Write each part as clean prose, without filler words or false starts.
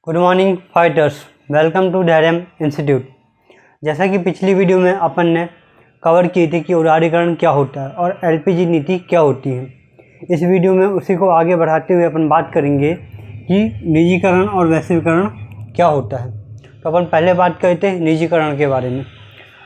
Good morning fighters, welcome to Dhairyam institute. जैसा कि पिछली वीडियो में अपन ने कवर की थी कि उदारीकरण क्या होता है और एलपीजी नीति क्या होती है, इस वीडियो में उसी को आगे बढ़ाते हुए अपन बात करेंगे कि निजीकरण और वैश्वीकरण क्या होता है। तो अपन पहले बात करते हैं निजीकरण के बारे में।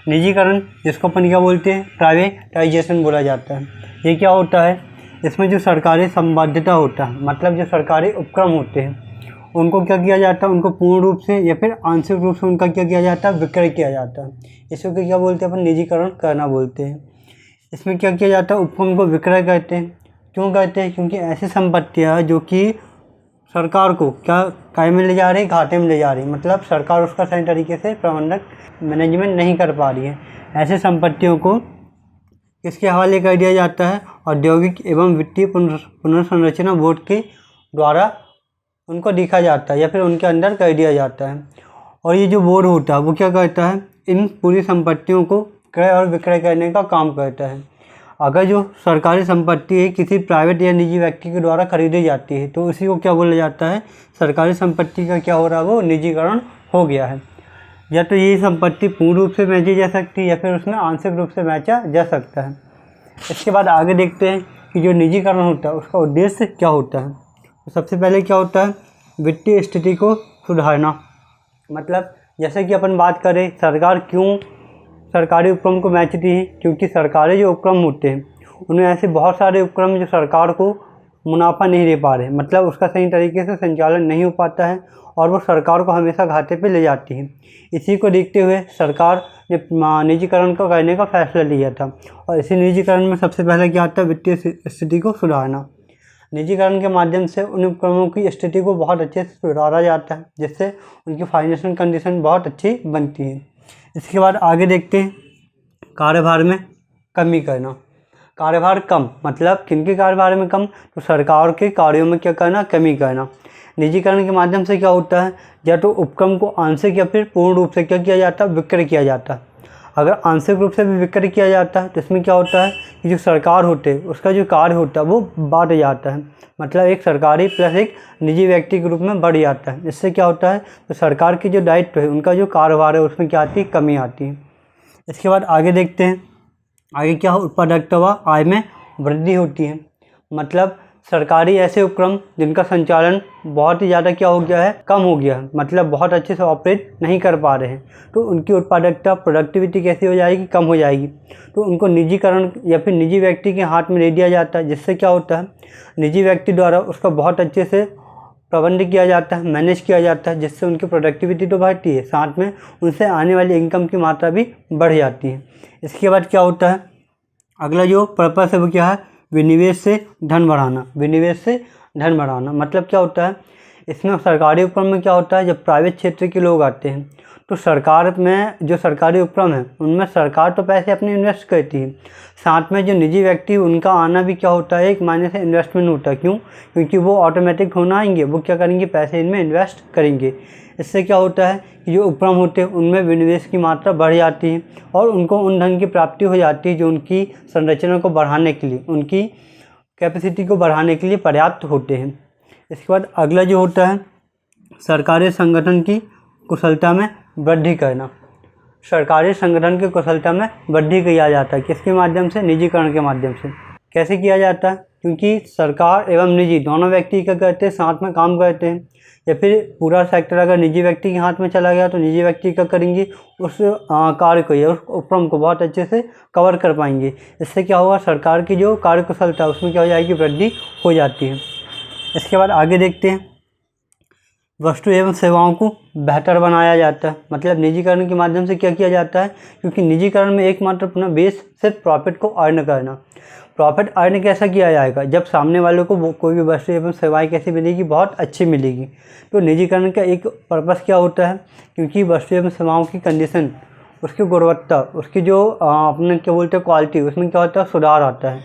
निजीकरण, जिसको अपन क्या बोलते हैं, प्राइवेटाइजेशन बोला जाता है। ये क्या होता है, इसमें जो सरकारी संबद्धता होता है, मतलब जो सरकारी उपक्रम होते हैं, उनको क्या किया जाता है, उनको पूर्ण रूप से या फिर आंशिक रूप से उनका क्या किया जाता है, विक्रय किया जाता है। इसको क्या बोलते हैं, अपन निजीकरण करना बोलते हैं। इसमें क्या किया जाता है, उपक्रम को विक्रय करते हैं। क्यों करते हैं? क्योंकि ऐसी संपत्तियाँ जो कि सरकार को काय में ले जा रही, घाटे में ले जा रही, मतलब सरकार उसका सही तरीके से प्रबंधक मैनेजमेंट नहीं कर पा रही है। ऐसे संपत्तियों को किसके हवाले कर दिया जाता है, औद्योगिक एवं वित्तीय पुनर्संरचना बोर्ड के द्वारा उनको देखा जाता है या फिर उनके अंदर कर दिया जाता है। और ये जो बोर्ड होता है वो क्या करता है, इन पूरी संपत्तियों को क्रय और विक्रय करने का काम करता है। अगर जो सरकारी संपत्ति है किसी प्राइवेट या निजी व्यक्ति के द्वारा खरीदी जाती है तो उसी को क्या बोला जाता है, सरकारी संपत्ति का क्या हो रहा है, वो निजीकरण हो गया है। या तो ये संपत्ति पूर्ण रूप से बेची जा सकती है या फिर उसमें आंशिक रूप से बेचा जा सकता है। इसके बाद आगे देखते हैं कि जो निजीकरण होता है उसका उद्देश्य क्या होता है। तो सबसे पहले क्या होता है, वित्तीय स्थिति को सुधारना। मतलब जैसे कि अपन बात करें, सरकार क्यों सरकारी उपक्रम को बेचती है, क्योंकि सरकारी जो उपक्रम होते हैं उनमें ऐसे बहुत सारे उपक्रम जो सरकार को मुनाफा नहीं दे पा रहे, मतलब उसका सही तरीके से संचालन नहीं हो पाता है और वो सरकार को हमेशा घाटे पे ले जाती है। इसी को देखते हुए सरकार ने निजीकरण को करने का फैसला लिया था। और इसी निजीकरण में सबसे पहले क्या आता है, वित्तीय स्थिति को सुधारना। निजीकरण के माध्यम से उन उपक्रमों की स्थिति को बहुत अच्छे से सुधारा जाता है, जिससे उनकी फाइनेंशियल कंडीशन बहुत अच्छी बनती है। इसके बाद आगे देखते हैं कार्यभार में कमी करना। कार्यभार कम, मतलब किनके कार्यभार में कम, तो सरकार के कार्यों में क्या करना, कमी करना। निजीकरण के माध्यम से क्या होता है, या तो उपक्रम को आंशिक या फिर पूर्ण रूप से क्या किया जाता है, विक्रय किया जाता है। अगर आंशिक रूप से भी विक्रय किया जाता है तो इसमें क्या होता है कि जो सरकार होते हैं उसका जो कार्य होता है वो बांट जाता है, मतलब एक सरकारी प्लस एक निजी व्यक्ति के रूप में बढ़ जाता है। इससे क्या होता है, तो सरकार की जो दायित्व है, उनका जो कारोबार है, उसमें क्या आती है, कमी आती है। इसके बाद आगे देखते हैं, आगे क्या हो, उत्पादकता व आय में वृद्धि होती है। मतलब सरकारी ऐसे उपक्रम जिनका संचालन बहुत ही ज़्यादा क्या हो गया है, कम हो गया है, मतलब बहुत अच्छे से ऑपरेट नहीं कर पा रहे हैं, तो उनकी उत्पादकता, प्रोडक्टिविटी कैसी हो जाएगी, कम हो जाएगी। तो उनको निजीकरण या फिर निजी व्यक्ति के हाथ में दे दिया जाता है, जिससे क्या होता है, निजी व्यक्ति द्वारा उसका बहुत अच्छे से प्रबंध किया जाता है, मैनेज किया जाता है, जिससे उनकी प्रोडक्टिविटी तो बढ़ती है, साथ में उनसे आने वाली इनकम की मात्रा भी बढ़ जाती है। इसके बाद क्या होता है, अगला जो पर्पस है वो क्या है, विनिवेश से धन बढ़ाना। विनिवेश से धन बढ़ाना मतलब क्या होता है, इसमें सरकारी उपक्रम में क्या होता है, जब प्राइवेट क्षेत्र के लोग आते हैं तो सरकार में जो सरकारी उपक्रम है उनमें सरकार तो पैसे अपने इन्वेस्ट करती है, साथ में जो निजी व्यक्ति उनका आना भी क्या होता है, एक मायने से इन्वेस्टमेंट होता है। क्यों? क्योंकि वो ऑटोमेटिक होना आएंगे, वो क्या करेंगे, पैसे इनमें इन्वेस्ट करेंगे। इससे क्या होता है कि जो उपक्रम होते हैं उनमें विनिवेश की मात्रा बढ़ जाती है और उनको उन धन की प्राप्ति हो जाती है जो उनकी संरचना को बढ़ाने के लिए, उनकी कैपेसिटी को बढ़ाने के लिए पर्याप्त होते हैं। इसके बाद अगला जो होता है, सरकारी संगठन की कुशलता में वृद्धि करना। सरकारी संगठन की कुशलता में वृद्धि किया जाता है, किसके माध्यम से, निजीकरण के माध्यम से। कैसे किया जाता है, क्योंकि सरकार एवं निजी दोनों व्यक्ति क्या करते हैं, साथ में काम करते हैं। या फिर पूरा सेक्टर अगर निजी व्यक्ति के हाथ में चला गया तो निजी व्यक्ति क्या करेंगे, उस कार्य को या उस उपक्रम को बहुत अच्छे से कवर कर पाएंगे। इससे क्या होगा, सरकार की जो कार्य कुशलता उसमें क्या हो जाएगी, वृद्धि हो जाती है। इसके बाद आगे देखते हैं, वस्तु एवं सेवाओं को बेहतर बनाया जाता है। मतलब निजीकरण के माध्यम से क्या किया जाता है, क्योंकि निजीकरण में एकमात्र अपना बेस सिर्फ प्रॉफिट को अर्न करना। प्रॉफिट अर्न कैसा किया जाएगा, जब सामने वालों को कोई भी वस्तु एवं सेवाएं कैसी मिलेगी, बहुत अच्छी मिलेगी। तो निजीकरण का एक पर्पस क्या होता है, क्योंकि वस्तु एवं सेवाओं की कंडीशन, उसकी गुणवत्ता, उसकी जो अपने क्या बोलते हैं क्वालिटी, उसमें क्या होता है, सुधार आता है।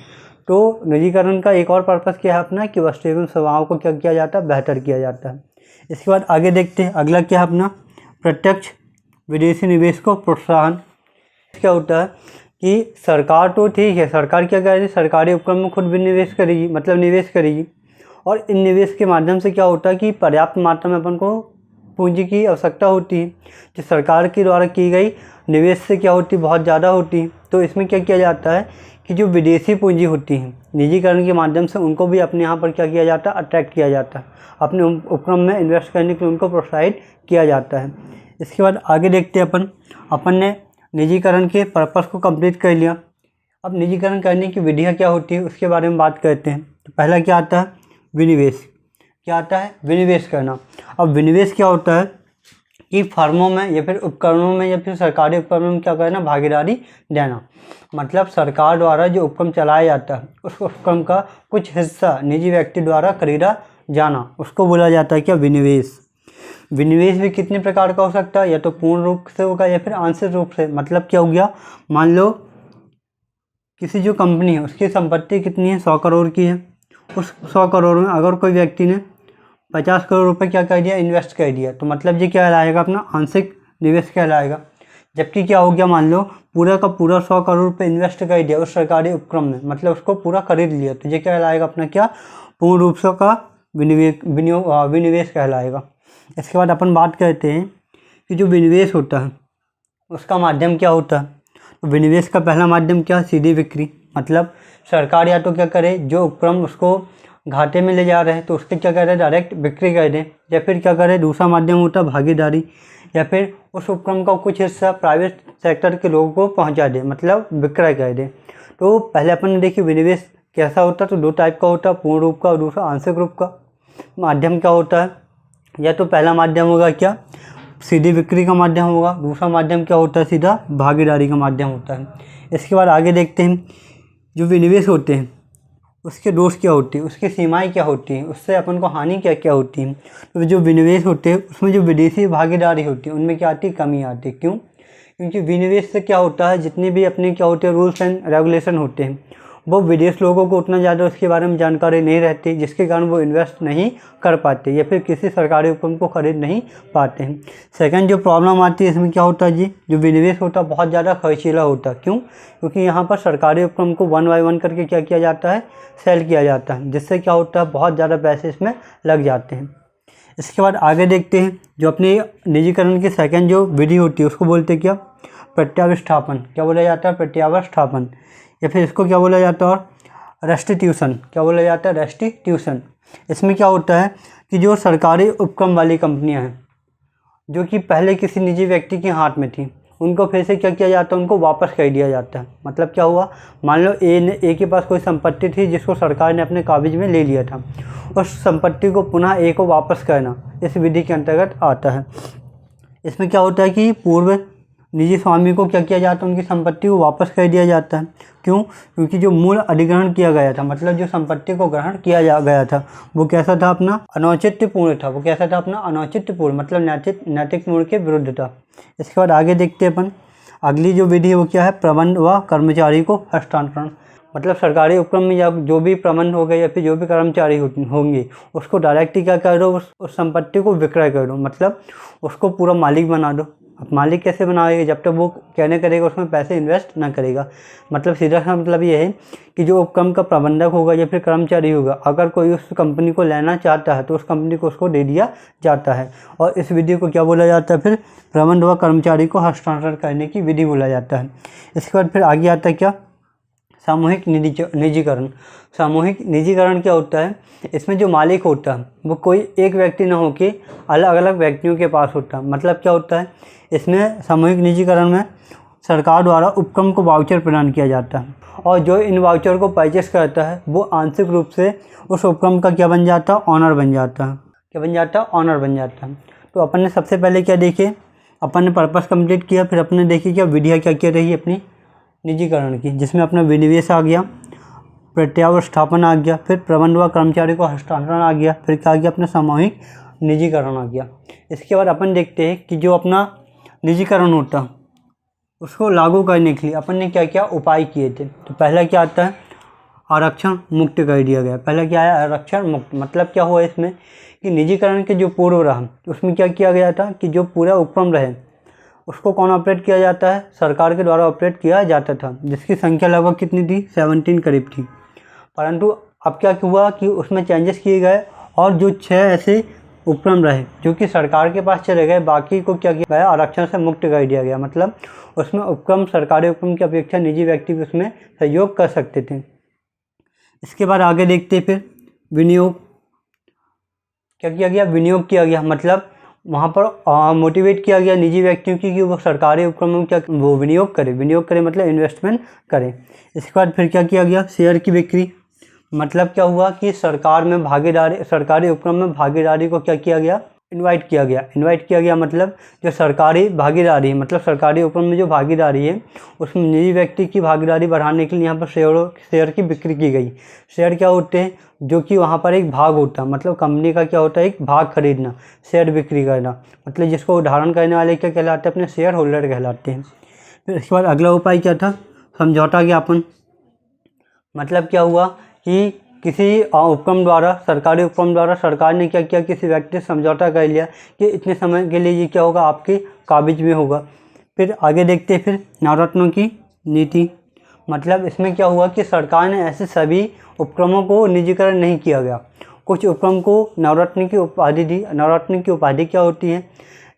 तो निजीकरण का एक और पर्पस क्या है अपना, कि वस्तु एवं सेवाओं को क्या किया जाता है, बेहतर किया जाता है। इसके बाद आगे देखते हैं, अगला क्या है अपना, प्रत्यक्ष विदेशी निवेश को प्रोत्साहन। क्या होता है कि सरकार तो ठीक है, सरकार क्या करेगी, सरकारी उपक्रम में खुद भी निवेश करेगी, मतलब निवेश करेगी, और इन निवेश के माध्यम से क्या होता है कि पर्याप्त मात्रा में अपन को पूंजी की आवश्यकता होती है, जो सरकार के द्वारा की गई निवेश से क्या होती है, बहुत ज़्यादा होती है। तो इसमें क्या किया जाता है कि जो विदेशी पूंजी होती है निजीकरण के माध्यम से उनको भी अपने यहाँ पर क्या किया जाता है, अट्रैक्ट किया जाता है, अपने उपक्रम में इन्वेस्ट करने के लिए उनको प्रोत्साहित किया जाता है। इसके बाद आगे देखते हैं अपन ने निजीकरण के पर्पस को कंप्लीट कर लिया। अब निजीकरण करने की विधियाँ क्या होती है उसके बारे में बात करते हैं। तो पहला क्या आता है, विनिवेश। क्या आता है, विनिवेश करना। अब विनिवेश क्या होता है कि फर्मों में या फिर उपकरणों में या फिर सरकारी उपकरणों में क्या करना, भागीदारी देना। मतलब सरकार द्वारा जो उपक्रम चलाया जाता है उस उपक्रम का कुछ हिस्सा निजी व्यक्ति द्वारा खरीदा जाना, उसको बोला जाता है क्या, विनिवेश। विनिवेश भी कितने प्रकार का हो सकता है, या तो पूर्ण रूप से होगा या फिर आंशिक रूप से। मतलब क्या हो गया, मान लो किसी जो कंपनी है उसकी संपत्ति कितनी है, 100 करोड़ की है। उस 100 करोड़ में अगर कोई व्यक्ति ने 50 करोड़ रुपए क्या कर दिया, इन्वेस्ट कर दिया, तो मतलब ये क्या कहलाएगा, अपना आंशिक निवेश कहलाएगा। जबकि क्या हो गया, मान लो पूरा का पूरा 100 करोड़ रुपए इन्वेस्ट कर दिया उस सरकारी उपक्रम में, मतलब उसको पूरा खरीद लिया, तो ये क्या कहलाएगा, अपना क्या, पूर्ण रूप से का विनिवेश कहलाएगा। इसके बाद अपन बात करते हैं कि जो विनिवेश होता है उसका माध्यम क्या होता है। तो विनिवेश का पहला माध्यम क्या, सीधी बिक्री। मतलब सरकार या तो क्या करे, जो उपक्रम उसको घाटे में ले जा रहे हैं तो उसके क्या करें, डायरेक्ट बिक्री कर दें, या फिर क्या करें, दूसरा माध्यम होता है भागीदारी, या फिर उस उपक्रम का कुछ हिस्सा प्राइवेट सेक्टर के लोगों को पहुंचा दें, मतलब विक्रय कर दें। तो पहले अपन ने देखी विनिवेश कैसा होता है, तो 2 टाइप का होता है, पूर्ण रूप का और दूसरा आंशिक रूप का। माध्यम क्या होता है, या तो पहला माध्यम होगा क्या, सीधी बिक्री का माध्यम होगा, दूसरा माध्यम क्या होता है, सीधा भागीदारी का माध्यम होता है। इसके बाद आगे देखते हैं जो विनिवेश होते हैं उसके दोष क्या होती है, उसकी सीमाएं क्या होती हैं, उससे अपन को हानि क्या क्या होती है। तो जो विनिवेश होते हैं उसमें जो विदेशी भागीदारी होती है उनमें क्या आती है, कमी आती है। क्यों, क्योंकि विनिवेश से क्या होता है, जितने भी अपने क्या होते हैं रूल्स एंड रेगुलेशन होते हैं वो विदेश लोगों को उतना ज़्यादा उसके बारे में जानकारी नहीं रहती, जिसके कारण वो इन्वेस्ट नहीं कर पाते या फिर किसी सरकारी उपक्रम को खरीद नहीं पाते हैं। सेकंड जो प्रॉब्लम आती है इसमें क्या होता है जी, जो विनिवेश होता है बहुत ज़्यादा खर्चीला होता है। क्यों, क्योंकि यहाँ पर सरकारी उपक्रम को 1 बाय 1 करके क्या किया जाता है, सेल किया जाता है, जिससे क्या होता है, बहुत ज़्यादा पैसे इसमें लग जाते हैं। इसके बाद आगे देखते हैं जो अपने निजीकरण की सेकंड जो विधि होती है उसको बोलते हैं क्या, प्रत्यावस्थापन। क्या बोला जाता है, प्रत्यावस्थापन, या फिर इसको क्या बोला जाता है, रेस्टिट्यूशन। क्या बोला जाता है, रेस्टिट्यूशन। इसमें क्या होता है कि जो सरकारी उपक्रम वाली कंपनियां हैं जो कि पहले किसी निजी व्यक्ति के हाथ में थी, उनको फिर से क्या किया जाता है, उनको वापस कर दिया जाता है। मतलब क्या हुआ, मान लो ए के पास कोई संपत्ति थी जिसको सरकार ने अपने काबिज में ले लिया था, उस संपत्ति को पुनः ए को वापस करना इस विधि के अंतर्गत आता है। इसमें क्या होता है कि पूर्व निजी स्वामी को क्या किया जाता है, उनकी संपत्ति को वापस कर दिया जाता है। क्यों, क्योंकि जो मूल अधिग्रहण किया गया था, मतलब जो संपत्ति को ग्रहण किया गया था वो कैसा था, अपना अनौचित्यपूर्ण था। वो कैसा था, अपना अनौचित्यपूर्ण, मतलब नैतिक मूल्य के विरुद्ध था। इसके बाद आगे देखते हैं अपन अगली जो विधि है वो क्या है, प्रबंध व कर्मचारी को हस्तांतरण। मतलब सरकारी उपक्रम में या जो भी प्रबंध हो गए या फिर जो भी कर्मचारी होंगे उसको डायरेक्ट क्या कर दो, उस संपत्ति को विक्रय कर दो, मतलब उसको पूरा मालिक बना दो। अब मालिक कैसे बनाएगा, जब तक वो कहने करेगा उसमें पैसे इन्वेस्ट ना करेगा। मतलब सीधा सा मतलब ये है कि जो उपक्रम का प्रबंधक होगा या फिर कर्मचारी होगा, अगर कोई उस कंपनी को लेना चाहता है तो उस कंपनी को उसको दे दिया जाता है। और इस विधि को क्या बोला जाता है, फिर प्रबंध व कर्मचारी को हस्तांतरण करने की विधि बोला जाता है। इसके बाद फिर आगे आता है क्या, सामूहिक निजीकरण। सामूहिक निजीकरण क्या होता है, इसमें जो मालिक होता है वो कोई एक व्यक्ति ना होकर अलग अलग व्यक्तियों के पास होता है। मतलब क्या होता है, इसमें सामूहिक निजीकरण में सरकार द्वारा उपक्रम को वाउचर प्रदान किया जाता है और जो इन वाउचर को परचेस करता है वो आंशिक रूप से उस उपक्रम का क्या बन जाता है, ऑनर बन जाता है। क्या बन जाता है, ऑनर बन जाता है। तो अपन ने सबसे पहले क्या देखे, अपन ने पर्पस कंप्लीट किया, फिर अपन ने देखी क्या विधियाँ क्या क्या रही अपनी निजीकरण की, जिसमें अपना विनिवेश आ गया, प्रत्यावस्थापन आ गया, फिर प्रबंध व कर्मचारी को हस्तांतरण आ गया, फिर क्या आ गया, अपना सामूहिक निजीकरण आ गया। इसके बाद अपन देखते हैं कि जो अपना निजीकरण होता उसको लागू करने के लिए अपन ने क्या क्या उपाय किए थे। तो पहला क्या आता है, आरक्षण मुक्त कर दिया गया। पहला क्या है, आरक्षण मुक्त। मतलब क्या हुआ इसमें कि निजीकरण के जो पूर्व रहा उसमें क्या किया गया था कि जो पूरा उपक्रम रहे उसको कौन ऑपरेट किया जाता है, सरकार के द्वारा ऑपरेट किया जाता था, जिसकी संख्या लगभग कितनी थी, 17 करीब थी। परंतु अब क्या हुआ कि उसमें चेंजेस किए गए और जो 6 ऐसे उपक्रम रहे जो कि सरकार के पास चले गए, बाकी को क्या किया गया, आरक्षण से मुक्त कर दिया गया। मतलब उसमें उपक्रम, सरकारी उपक्रम की अपेक्षा निजी व्यक्ति भी उसमें सहयोग कर सकते थे। इसके बाद आगे देखते फिर विनियोग क्या किया गया, विनियोग किया गया। मतलब वहाँ पर मोटिवेट किया गया निजी व्यक्तियों की कि वो सरकारी उपक्रमों क्या वो विनियोग करे मतलब इन्वेस्टमेंट करें। इसके बाद फिर क्या किया गया, शेयर की बिक्री। मतलब क्या हुआ कि सरकारी उपक्रम में भागीदारी को क्या किया गया, इनवाइट किया गया। मतलब जो सरकारी भागीदारी है, मतलब सरकारी उपक्रम में जो भागीदारी है उसमें निजी व्यक्ति की भागीदारी बढ़ाने के लिए यहाँ पर शेयर की बिक्री की गई। शेयर क्या होते हैं, जो कि वहाँ पर एक भाग होता है, मतलब कंपनी का क्या होता है, एक भाग खरीदना, शेयर बिक्री करना। मतलब जिसको उदाहरण करने वाले क्या कहलाते हैं, अपने शेयर होल्डर कहलाते हैं। फिर इसके बाद अगला उपाय क्या था, समझौता ज्ञापन। मतलब क्या हुआ कि किसी उपक्रम द्वारा, सरकारी उपक्रम द्वारा सरकार ने क्या किया, किसी व्यक्ति से समझौता कर लिया कि इतने समय के लिए ये क्या होगा, आपके काबिज में होगा। फिर आगे देखते हैं फिर नवरत्नों की नीति। मतलब इसमें क्या हुआ कि सरकार ने ऐसे सभी उपक्रमों को निजीकरण नहीं किया गया, कुछ उपक्रम को नवरत्न की उपाधि दी। नवरत्न की उपाधि क्या होती है,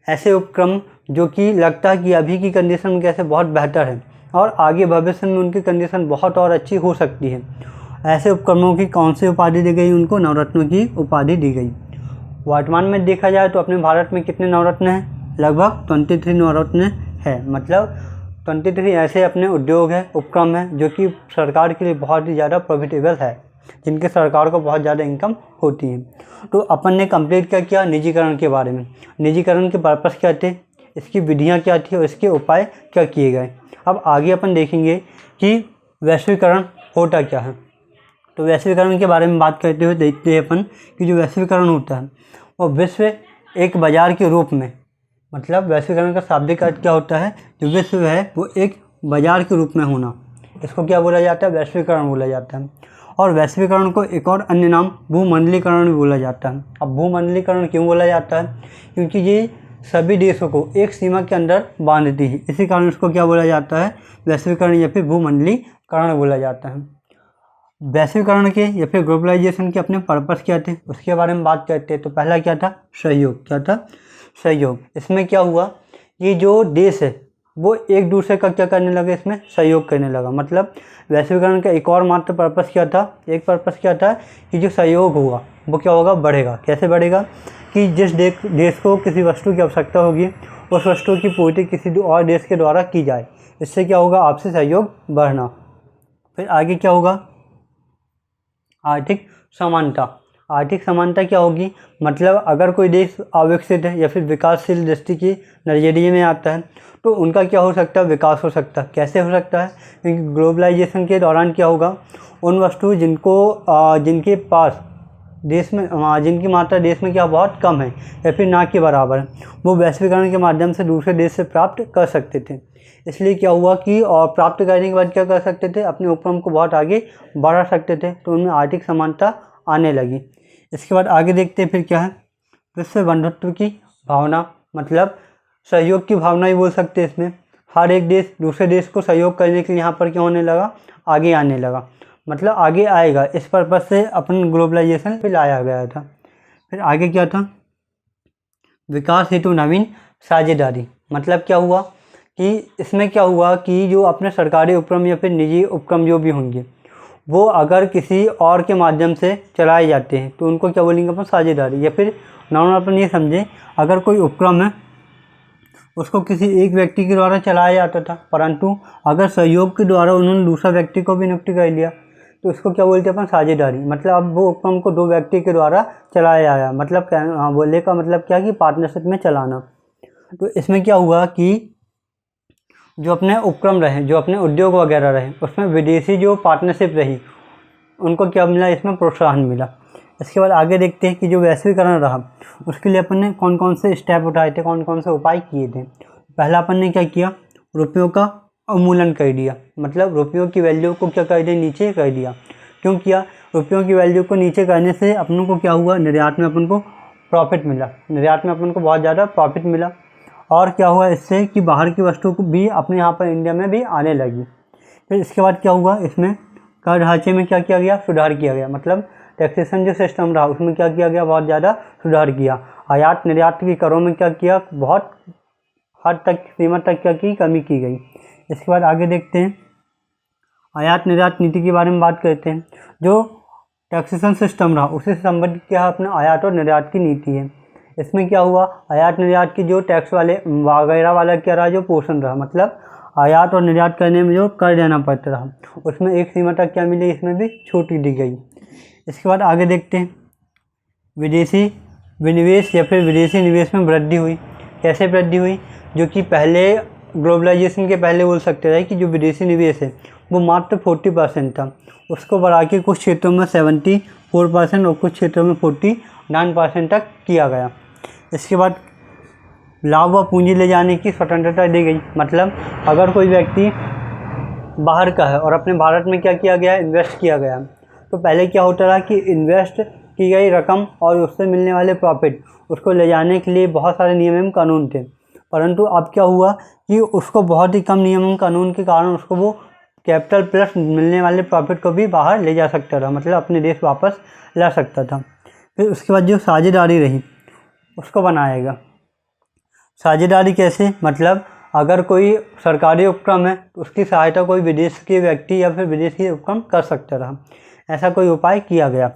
ऐसे उपक्रम जो कि लगता है कि अभी की कंडीशन कैसे बहुत बेहतर है और आगे भविष्य में उनकी कंडीशन बहुत और अच्छी हो सकती है। ऐसे उपक्रमों की कौन सी उपाधि दी गई, उनको नवरत्नों की उपाधि दी गई। वर्तमान में देखा जाए तो अपने भारत में कितने नवरत्न हैं, लगभग 23 नवरत्न है। मतलब 23 ऐसे अपने उद्योग हैं, उपक्रम हैं जो कि सरकार के लिए बहुत ही ज़्यादा प्रॉफिटेबल है, जिनके सरकार को बहुत ज़्यादा इनकम होती है। तो अपन ने कंप्लीट क्या किया निजीकरण के बारे में, निजीकरण के पर्पस क्या थे, इसकी विधियाँ क्या थी और इसके उपाय क्या किए गए। अब आगे अपन देखेंगे कि वैश्वीकरण होता क्या है। तो वैश्वीकरण के बारे में बात करते हुए देखते हैं अपन कि जो वैश्वीकरण होता है वो विश्व एक बाज़ार के रूप में, मतलब वैश्वीकरण का शाब्दिक अर्थ क्या होता है, जो विश्व है वो एक बाज़ार के रूप में होना, इसको क्या बोला जाता है, वैश्वीकरण बोला जाता है। और वैश्वीकरण को एक और अन्य नाम भूमंडलीकरण भी बोला जाता है। अब भूमंडलीकरण क्यों बोला जाता है, क्योंकि ये सभी देशों को एक सीमा के अंदर बांधती है, इसी कारण इसको क्या बोला जाता है, वैश्वीकरण या फिर भूमंडलीकरण बोला जाता है। वैश्वीकरण के या फिर ग्लोबलाइजेशन के अपने पर्पस क्या थे, उसके बारे में बात करते हैं। तो पहला क्या था, सहयोग। क्या था, सहयोग। इसमें क्या हुआ कि जो देश है वो एक दूसरे का क्या करने लगे, इसमें सहयोग करने लगा। मतलब वैश्वीकरण का एक और मात्र पर्पस क्या था, एक पर्पस क्या था कि जो सहयोग हुआ वो क्या होगा, बढ़ेगा। कैसे बढ़ेगा कि जिस देश को किसी वस्तु की आवश्यकता होगी उस वस्तु की पूर्ति किसी और देश के द्वारा की जाए, इससे क्या होगा, आपसी सहयोग बढ़ना। फिर आगे क्या होगा, आर्थिक समानता। आर्थिक समानता क्या होगी, मतलब अगर कोई देश अविकसित है या फिर विकासशील दृष्टि की नज़रिए में आता है तो उनका क्या हो सकता है, विकास हो सकता है। कैसे हो सकता है, क्योंकि ग्लोबलाइजेशन के दौरान क्या होगा, उन वस्तु जिनके पास देश में जिनकी मात्रा देश में क्या बहुत कम है या फिर ना के बराबर है, वो वैश्वीकरण के माध्यम से दूसरे देश से प्राप्त कर सकते थे। इसलिए क्या हुआ कि और प्राप्त करने के बाद क्या कर सकते थे, अपने उपक्रम को बहुत आगे बढ़ा सकते थे, तो उनमें आर्थिक समानता आने लगी। इसके बाद आगे देखते हैं फिर क्या है, विश्व बंधुत्व की भावना। मतलब सहयोग की भावना ही बोल सकते हैं इसमें। हर एक देश दूसरे देश को सहयोग करने के लिए यहाँ पर क्या होने लगा, आगे आने लगा, मतलब आगे आएगा, इस पर्पज़ से अपन ग्लोबलाइजेशन पे लाया गया था। फिर आगे क्या था, विकास हेतु नवीन साझेदारी। मतलब क्या हुआ कि इसमें क्या हुआ कि जो अपने सरकारी उपक्रम या फिर निजी उपक्रम जो भी होंगे वो अगर किसी और के माध्यम से चलाए जाते हैं तो उनको क्या बोलेंगे अपन, साझेदारी। या फिर नॉर्मल अपन ये समझें, अगर कोई उपक्रम है उसको किसी एक व्यक्ति के द्वारा चलाया जाता था, परंतु अगर सहयोग के द्वारा उन्होंने दूसरा व्यक्ति को भी नियुक्त कर लिया तो इसको क्या बोलते हैं अपन, साझेदारी। मतलब अब वो उपक्रम को दो व्यक्ति के द्वारा चलाया गया, मतलब क्या बोलने का मतलब क्या कि पार्टनरशिप में चलाना। तो इसमें क्या हुआ कि जो अपने उपक्रम रहे, जो अपने उद्योग वगैरह रहे, उसमें विदेशी जो पार्टनरशिप रही उनको क्या मिला, इसमें प्रोत्साहन मिला। इसके बाद आगे देखते हैं कि जो वैश्वीकरण रहा उसके लिए अपन ने कौन कौन से स्टेप उठाए थे, कौन कौन से उपाय किए थे। पहला अपन ने क्या किया, रुपयों का अवमूल्यन कर दिया। मतलब रुपयों की वैल्यू को क्या कर दिया, नीचे कर दिया। क्यों किया, रुपयों की वैल्यू को नीचे करने से अपन को क्या हुआ, निर्यात में अपन को प्रॉफिट मिला, निर्यात में अपन को बहुत ज़्यादा प्रॉफिट मिला। और क्या हुआ इससे कि बाहर की वस्तु को भी अपने यहाँ पर इंडिया में भी आने लगी। फिर इसके बाद क्या हुआ, इसमें कर ढांचे में क्या किया गया, सुधार किया गया। मतलब टैक्सेशन जो सिस्टम रहा उसमें क्या किया गया, बहुत ज़्यादा सुधार किया। आयात निर्यात की करों में क्या किया, बहुत हद तक सीमा तक क्या की, कमी की गई। इसके बाद आगे देखते हैं, आयात निर्यात नीति के बारे में बात करते हैं। जो टैक्सेशन सिस्टम रहा उसी से संबंधित क्या है, अपना आयात और निर्यात की नीति है। इसमें क्या हुआ, आयात निर्यात की जो टैक्स वाले वगैरह वाला क्या रहा, जो पोर्शन रहा, मतलब आयात और निर्यात करने में जो कर देना पड़ता रहा, उसमें एक सीमा तक क्या मिली, इसमें भी छूट दी गई। इसके बाद आगे देखते हैं, विदेशी विनिवेश या फिर विदेशी निवेश में वृद्धि हुई। कैसे वृद्धि हुई, जो कि पहले ग्लोबलाइजेशन के पहले बोल सकते थे कि जो विदेशी निवेश है वो मात्र 40% था, उसको बढ़ा के कुछ क्षेत्रों में 74% और कुछ क्षेत्रों में 49% तक किया गया। इसके बाद लाभ व पूंजी ले जाने की स्वतंत्रता दी गई। मतलब अगर कोई व्यक्ति बाहर का है और अपने भारत में क्या किया गया, इन्वेस्ट किया गया, तो पहले क्या होता रहा कि इन्वेस्ट की गई रकम और उससे मिलने वाले प्रॉफिट उसको ले जाने के लिए बहुत सारे नियम एवं कानून थे, परंतु अब क्या हुआ कि उसको बहुत ही कम नियम एवं कानून के कारण उसको वो कैपिटल प्लस मिलने वाले प्रॉफिट को भी बाहर ले जा सकता था, मतलब अपने देश वापस ला सकता था। फिर उसके बाद जो साझेदारी रही उसको बनाएगा। साझेदारी कैसे, मतलब अगर कोई सरकारी उपक्रम है तो उसकी सहायता कोई विदेश के व्यक्ति या फिर विदेशी उपक्रम कर सकता रहा, ऐसा कोई उपाय किया गया।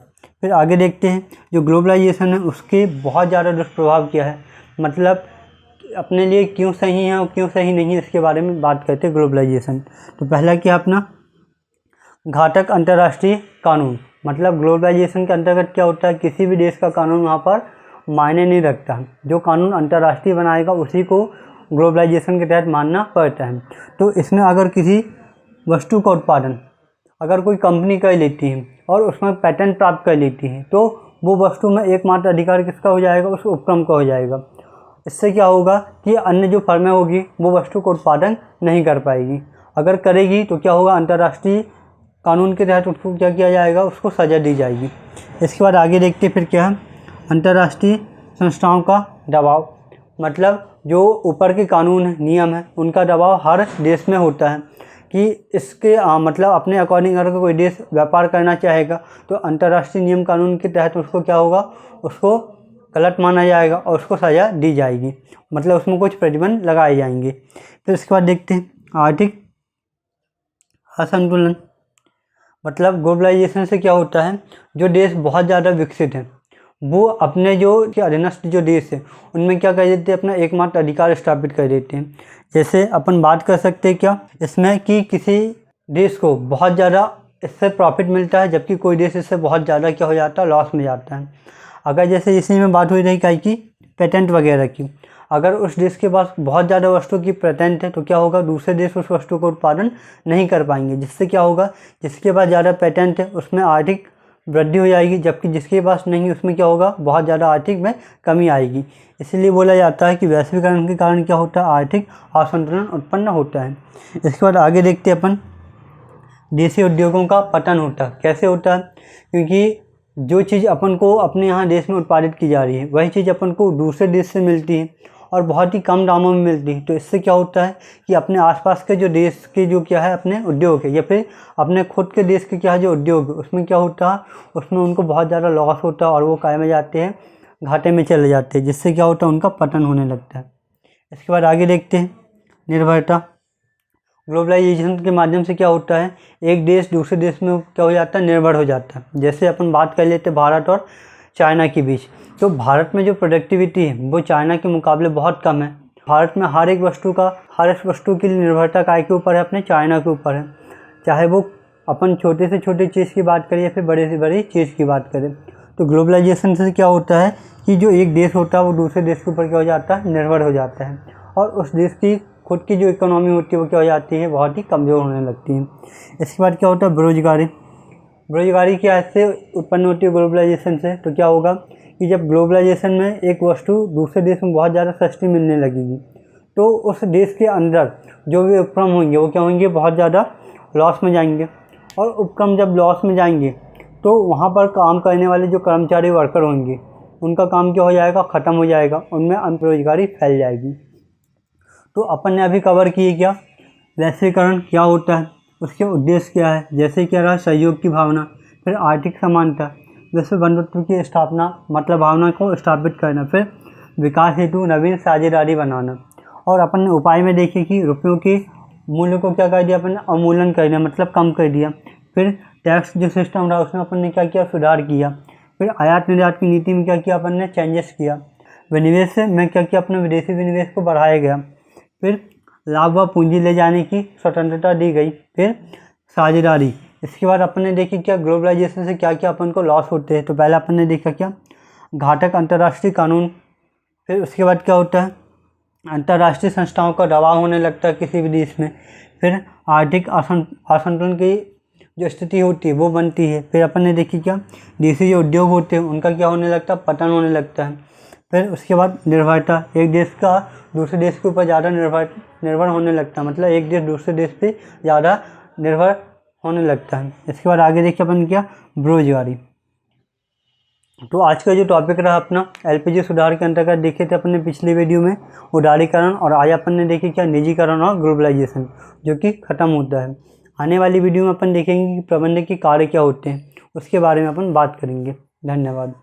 फिर आगे देखते हैं, जो ग्लोबलाइजेशन है उसके बहुत ज़्यादा दुष्प्रभाव क्या है, मतलब अपने लिए क्यों सही है और क्यों सही नहीं है, इसके बारे में बात करते हैं ग्लोबलाइजेशन। तो पहला क्या, अपना घातक अंतर्राष्ट्रीय कानून, मतलब ग्लोबलाइजेशन के अंतर्गत क्या होता है, किसी भी देश का कानून वहाँ पर मायने नहीं रखता, जो कानून अंतर्राष्ट्रीय बनाएगा उसी को ग्लोबलाइजेशन के तहत मानना पड़ता है। तो इसमें अगर किसी वस्तु का उत्पादन अगर कोई कंपनी कर लेती है और उसमें पेटेंट प्राप्त कर लेती है, तो वो वस्तु में एकमात्र अधिकार किसका हो जाएगा, उस उपक्रम का हो जाएगा। इससे क्या होगा कि अन्य जो फर्में होगी वो वस्तु का उत्पादन नहीं कर पाएगी, अगर करेगी तो क्या होगा, अंतर्राष्ट्रीय कानून के तहत उसको क्या किया जाएगा, उसको सज़ा दी जाएगी। इसके बाद आगे देखते फिर क्या है, अंतर्राष्ट्रीय संस्थाओं का दबाव, मतलब जो ऊपर के कानून है, नियम है, उनका दबाव हर देश में होता है कि इसके मतलब अपने अकॉर्डिंग अगर कोई देश व्यापार करना चाहेगा तो अंतर्राष्ट्रीय नियम कानून के तहत उसको क्या होगा, उसको गलत माना जाएगा और उसको सज़ा दी जाएगी, मतलब उसमें कुछ प्रतिबंध लगाए जाएंगे। फिर इसके बाद देखते हैं आर्थिक असंतुलन, मतलब ग्लोबलाइजेशन से क्या होता है, जो देश बहुत ज़्यादा विकसित हैं वो अपने जो अधीनस्थ जो देश है उनमें क्या कर देते हैं, अपना एकमात्र अधिकार स्थापित कर देते हैं। जैसे अपन बात कर सकते हैं क्या इसमें कि किसी देश को बहुत ज़्यादा इससे प्रॉफिट मिलता है, जबकि कोई देश इससे बहुत ज़्यादा क्या हो जाता है, लॉस में जाता है। अगर जैसे इसी में बात हुई रही क्या कि पेटेंट वगैरह की, अगर उस देश के पास बहुत ज़्यादा वस्तु की पेटेंट है तो क्या होगा, दूसरे देश उस वस्तु को उत्पादन नहीं कर पाएंगे, जिससे क्या होगा, जिसके पास ज़्यादा पेटेंट है उसमें आर्थिक वृद्धि हो जाएगी, जबकि जिसके पास नहीं उसमें क्या होगा, बहुत ज़्यादा आर्थिक में कमी आएगी। इसलिए बोला जाता है कि वैश्वीकरण के कारण क्या होता है, आर्थिक असंतुलन उत्पन्न होता है। इसके बाद आगे देखते हैं अपन, देशी उद्योगों का पतन होता है। कैसे होता है, क्योंकि जो चीज़ अपन को अपने यहाँ देश में उत्पादित की जा रही है वही चीज़ अपन को दूसरे देश से मिलती है और बहुत ही कम दामों में मिलती है। तो इससे क्या होता है कि अपने आसपास के जो देश के जो क्या है अपने उद्योग है या फिर अपने खुद के देश के क्या है जो उद्योग है उसमें क्या होता है, उसमें उनको बहुत ज़्यादा लॉस होता है और वो काय में जाते हैं, घाटे में चले जाते हैं, जिससे क्या होता है, उनका पतन होने लगता है। इसके बाद आगे देखते हैं निर्भरता। ग्लोबलाइजेशन के माध्यम से क्या होता है, एक देश दूसरे देश में क्या हो जाता है, निर्भर हो जाता है। जैसे अपन बात कर लेते हैं भारत और चाइना के बीच, तो भारत में जो प्रोडक्टिविटी है वो चाइना के मुकाबले बहुत कम है। भारत में हर एक वस्तु की निर्भरता काय के ऊपर है, अपने चाइना के ऊपर है, चाहे वो अपन छोटे से छोटी चीज़ की बात करें या फिर बड़े से बड़ी चीज़ की बात करें। तो ग्लोबलाइजेशन से क्या होता है कि जो एक देश होता है वो दूसरे देश के ऊपर क्या हो जाता है, निर्भर हो जाता है, और उस देश की खुद की जो इकोनॉमी होती है वो क्या हो जाती है, बहुत ही कमज़ोर होने लगती है। इसके बाद क्या होता है, बेरोजगारी क्या इससे उत्पन्न होती है ग्लोबलाइजेशन से। तो क्या होगा कि जब ग्लोबलाइजेशन में एक वस्तु दूसरे देश में बहुत ज़्यादा सस्ती मिलने लगेगी तो उस देश के अंदर जो भी उपक्रम होंगे वो क्या होंगे, बहुत ज़्यादा लॉस में जाएंगे, और उपक्रम जब लॉस में जाएंगे तो वहाँ पर काम करने वाले जो कर्मचारी वर्कर होंगे उनका काम क्या हो जाएगा, ख़त्म हो जाएगा, उनमें बेरोजगारी फैल जाएगी। तो अपन ने अभी कवर किए क्या, वैश्वीकरण क्या होता है, उसके उद्देश्य क्या है, जैसे क्या रहा सहयोग की भावना, फिर आर्थिक समानता, विश्व बंधुत्व की स्थापना, मतलब भावना को स्थापित करना, फिर विकास हेतु नवीन साझेदारी बनाना। और अपन ने उपाय में देखे कि रुपयों के मूल्य को क्या कर दिया, अपन ने अवमूल्यन कर दिया, मतलब कम कर दिया। फिर टैक्स जो सिस्टम रहा उसमें अपन ने क्या किया, सुधार किया। फिर आयात निर्यात की नीति में क्या किया, अपन ने चेंजेस किया। विनिवेश में क्या किया, अपने विदेशी विनिवेश को बढ़ाया गया। फिर लाभ व पूंजी ले जाने की स्वतंत्रता दी गई। फिर साझेदारी, इसके बाद अपन ने देखी क्या ग्लोबलाइजेशन से क्या क्या अपन को लॉस होते हैं। तो पहले अपन ने देखा क्या घातक अंतर्राष्ट्रीय कानून। फिर उसके बाद क्या होता है, अंतर्राष्ट्रीय संस्थाओं का दबाव होने लगता है किसी भी देश में। फिर आर्थिक असंतुलन की जो स्थिति होती है वो बनती है। फिर अपन ने देखी क्या देशी जो उद्योग होते हैं उनका क्या होने लगता है, पतन होने लगता है। फिर उसके बाद निर्भरता, एक देश का दूसरे देश के ऊपर ज़्यादा निर्भर होने लगता है, मतलब एक देश दूसरे देश पे ज़्यादा निर्भर होने लगता है। इसके बाद आगे देखिए अपन क्या बेरोजगारी। तो आज का जो टॉपिक रहा अपना एलपीजी सुधार के अंतर्गत देखे थे अपन ने पिछली वीडियो में उदारीकरण, और आज अपन ने देखे क्या निजीकरण और ग्लोबलाइजेशन जो कि ख़त्म होता है। आने वाली वीडियो में अपन देखेंगे कि प्रबंधक के कार्य क्या होते हैं, उसके बारे में अपन बात करेंगे। धन्यवाद।